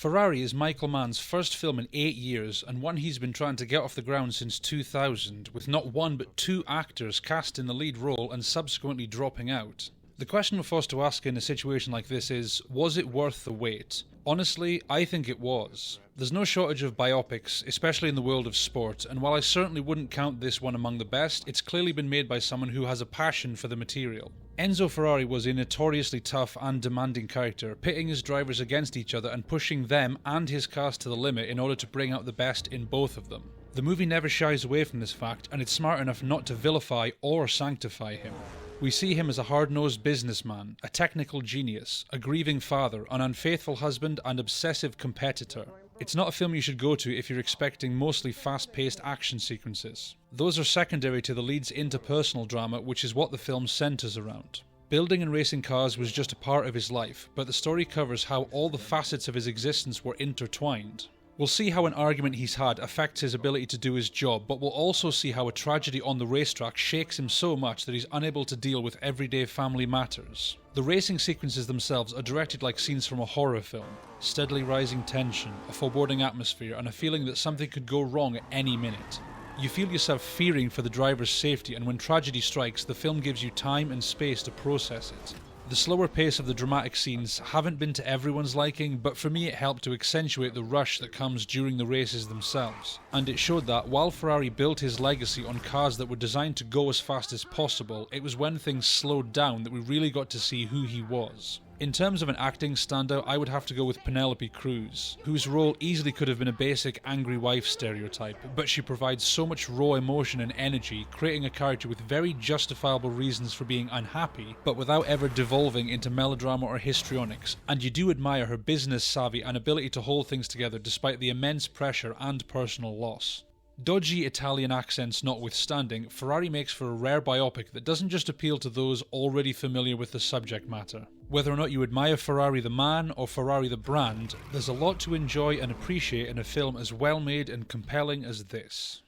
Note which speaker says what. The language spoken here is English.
Speaker 1: Ferrari is Michael Mann's first film in 8 years, and one he's been trying to get off the ground since 2000, with not one but two actors cast in the lead role and subsequently dropping out. The question we're forced to ask in a situation like this is, was it worth the wait? Honestly, I think it was. There's no shortage of biopics, especially in the world of sport, and while I certainly wouldn't count this one among the best, it's clearly been made by someone who has a passion for the material. Enzo Ferrari was a notoriously tough and demanding character, pitting his drivers against each other and pushing them and his cars to the limit in order to bring out the best in both of them. The movie never shies away from this fact, and it's smart enough not to vilify or sanctify him. We see him as a hard-nosed businessman, a technical genius, a grieving father, an unfaithful husband, and obsessive competitor. It's not a film you should go to if you're expecting mostly fast-paced action sequences. Those are secondary to the lead's interpersonal drama, which is what the film centers around. Building and racing cars was just a part of his life, but the story covers how all the facets of his existence were intertwined. We'll see how an argument he's had affects his ability to do his job, but we'll also see how a tragedy on the racetrack shakes him so much that he's unable to deal with everyday family matters. The racing sequences themselves are directed like scenes from a horror film. Steadily rising tension, a foreboding atmosphere, and a feeling that something could go wrong at any minute. You feel yourself fearing for the driver's safety, and when tragedy strikes, the film gives you time and space to process it. The slower pace of the dramatic scenes haven't been to everyone's liking, but for me it helped to accentuate the rush that comes during the races themselves. And it showed that while Ferrari built his legacy on cars that were designed to go as fast as possible, it was when things slowed down that we really got to see who he was. In terms of an acting standout, I would have to go with Penelope Cruz, whose role easily could have been a basic angry wife stereotype, but she provides so much raw emotion and energy, creating a character with very justifiable reasons for being unhappy, but without ever devolving into melodrama or histrionics, and you do admire her business savvy and ability to hold things together despite the immense pressure and personal loss. Dodgy Italian accents notwithstanding, Ferrari makes for a rare biopic that doesn't just appeal to those already familiar with the subject matter. Whether or not you admire Ferrari the man or Ferrari the brand, there's a lot to enjoy and appreciate in a film as well made and compelling as this.